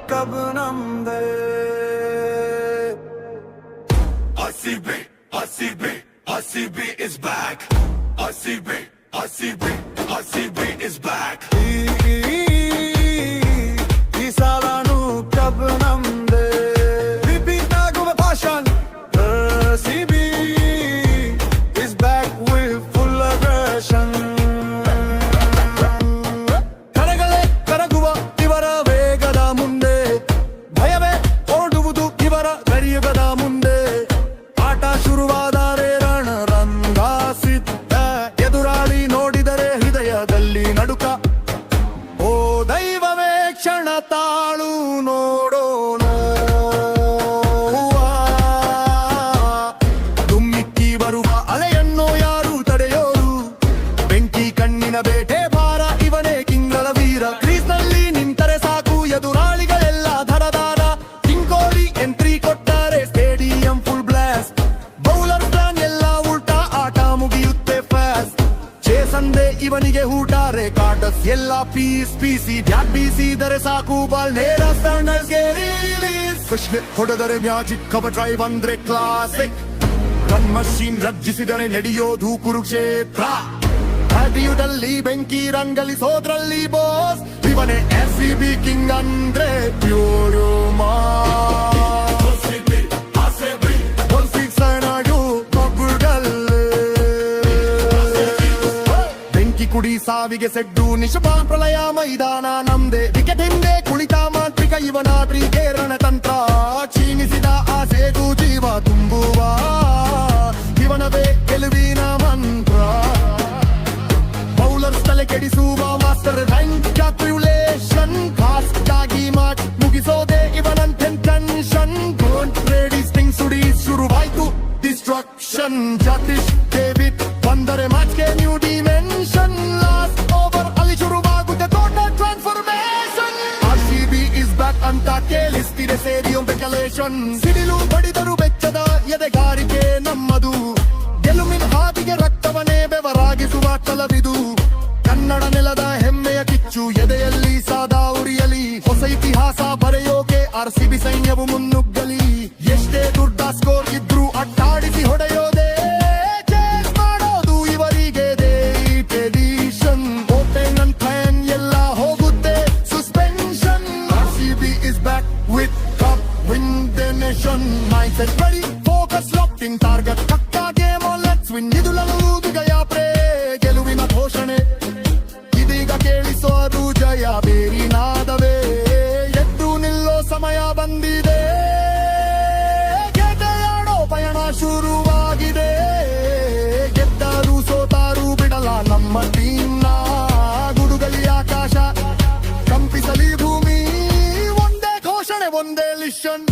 कब नमदे RCB is back. RCB is back. ಈ ಸಾಲನು ಕಬ್ ನಮ್ದೆ ರಿಪೀಟ್ ಆಗುವ ಭಾಷಣ RCB is back with full aggression. ಕರಗಳೇ ಕರಗುವ ಇವರ ವೇಗದ ಮುಂದೆ ಭಯವೇ ಓಡುವುದು ಇವರ ಗರಿಯುಗದ ಮುಂದೆ ಆಟ ಶುರುವಾದರೆ ರಣರಂಗ ಸಿದ್ಧ ಎದುರಾಳಿ ನೋಡಿದರೆ ಹೃದಯದಲ್ಲಿ ನಡುಕ ಓ ದೈವವೇ ಕ್ಷಣ ತಾಳು ನೋಡೋಣ ದುಮ್ಮಿಕ್ಕಿ ಬರುವ ಅಲೆಯನ್ನು ಯಾರು ತಡೆಯೋರು ಬೆಂಕಿ ಕಣ್ಣಿನ ಬೇಟೆ ಭಾರ ಇವನೇ ಕಿಂಗಳ ವೀರ ಕ್ರೀಸ್ನಲ್ಲಿ ನಿಂತರೆ ಸಾಕು ಎದುರಾಳಿಗಳೆಲ್ಲ ಧರದಾರ ಕಿಂಗೋರಿ ಎಂಟ್ರಿ ಕೊಟ್ಟರೆ stadium full blast bowler plan ಎಲ್ಲ ಉಲ್ಟಾ ಆಟ ಮುಗಿಯುತ್ತೆ ಫಾಸ್ಟ್ ಚೇಸಂದೆ ಇವನಿಗೆ ಊಟಾರೆ ಕಾರ್ಡಸ್ ಎಲ್ಲ ಪೀಸಿ ಬ್ಯಾಟ್ ಬೀಸಿದರೆ ಸಾಕು ಬಾಲ್ ನೇರ ಸ್ಟ್ಯಾಂಡರ್ಸ್ಗೆ ರಿಲೀಸ್ ಕೃಷ್ಣ ಹೊಡೆದರೆ ಮ್ಯಾಜಿಕ್ ಕವರ್ ಡ್ರೈವ್ ಅಂದ್ರೆ ಕ್ಲಾಸಿಕ್ ರನ್ ಮಷೀನ್ ರಜ್ಜಿಸಿದರೆ ನಡೆಯೋದು ಕುರುಕ್ಷೇತ್ರ ಅಡಿಯುದಲ್ಲಿ ಬೆಂಕಿ ರಂಗಲಿಸೋದ್ರಲ್ಲಿ ಬಾಸ್ ಇವನೇ RCB ಕಿಂಗ್ ಅಂದ್ರೆ ಪ್ಯೂರು ಬೆಂಕಿ ಕುಡಿ ಸಾವಿಗೆ ಸೆಡ್ಡು ನಿಶಪಾನ್ ಪ್ರಳಯ ಮೈದಾನ ನಮ್ದೆ ವಿಕೆಟ್ ಹಿಂದೆ ಕುಳಿತ ಮಾಂತ್ರಿಕ ಇವನ ತ್ರಿಕೇರಣ ತಂತ್ರ ಕ್ಷೀಣಿಸಿದ ಆಸೆಗೂ ಜೀವ ತುಂಬುವ ಇವನವೇ ಗೆಲುವಿನ ಮಂತ್ರ ಬೌಲರ್ಸ್ ತಲೆ ಕೆಡಿಸುವ ಮಾಸ್ಟರ್ ರ್ಯಾಂಕ್ ಕ್ಯಾಲ್ಕುಲೇಷನ್ ಫಾಸ್ಟ್ ಆಗಿ ಮಾರ್ಚ್ ಮುಗಿಸೋದೆ ಇವನಂತೆ ಟೆನ್ಷನ್ ರೆಡಿ ಸ್ಟಿಂಗ್ ಸುಡಿ ಶುರುವಾಯ್ತು ಡಿಸ್ಟ್ರಕ್ಷನ್ ಜಟಿಶ್ ಡೇವಿಡ್ ಬಂದರೆ ಮ್ಯಾಚ್ಗೆ ನ್ಯೂ ಡಿಮೆನ್ಷನ್ ಲಾಸ್ಟ್ ಓವರ್ ಅಲ್ಲಿ ಶುರುವಾಗುತ್ತೆ ದೊಡ್ಡ ಟ್ರಾನ್ಸ್ಫಾರ್ಮೇಶನ್ RCB ಇಸ್ ಬ್ಯಾಕ್ ಅಂತ ಕೇಳಿಸ್ತಿದೆ ಸ್ಟೇಡಿಯಂ ಡೆಕಲೇಷನ್ ಸಿಡಿಲು ಬಡಿದರು ಬೆಚ್ಚದ ಎದೆಗಾರಿಕೆ ನಮ್ಮದು ಗೆಲುವಿನ ಹಾದಿಗೆ ರಕ್ತವನ್ನೇ ಬೆವರಾಗಿಸುವ ಛಲವಿದು ಕನ್ನಡ ನೆಲದ ಹೆಮ್ಮೆಯ ಕಿಚ್ಚು ಎದೆಯಲ್ಲಿ ಸಾದಾ ಉರಿಯಲಿ ಹೊಸ ಇತಿಹಾಸ ಬರೆಯೋಕೆ RCB ಸೈನ್ಯವು ಮುನ್ನುಗ್ಗಲಿ ಎಷ್ಟೇ ದೊಡ್ಡ ಸ್ಕೋರ್ ಇದ್ರೂ ಅಟ್ಟಾಡಿಸಿ ಹೊಡೆಯೋದೇ ಚೇಸ್ ಮಾಡೋದು ಇವರಿಗೆ ಟೆಡಿಷನ್ ಓಪನ್ ಅಂಡ್ ಫ್ಯಾನ್ ಎಲ್ಲ ಹೋಗುತ್ತೆ suspension RCB is back with cup win the nation mindset ready focus locked in target ಪಕ್ಕಾ ಗೇಮ್ ಲೆಟ್ಸ್ ವಿನ್ ಇದು ಲಲೂದಿಗೆಯ ಪ್ರೇ ಗೆಲುವಿನ ಘೋಷಣೆ ಇದೀಗ ಕೇಳಿಸೋದು ಜಯ ಬೇರಿ ನಾದವೇ ಎದ್ದು ನಿಲ್ಲೋ ಸಮಯ ಬಂದಿದೆ ಗೆದ್ದೆಯಾಡೋ ಪಯಣ ಶುರುವಾಗಿದೆ ಗೆದ್ದರು ಸೋತಾರು ಬಿಡಲ ನಮ್ಮ ಟೀಮ್ನ ಗುಡುಗಲಿ ಆಕಾಶ ಕಂಪಿಸಲಿ ಭೂಮಿ ಒಂದೇ ಘೋಷಣೆ ಒಂದೇ ಲಿಷನ್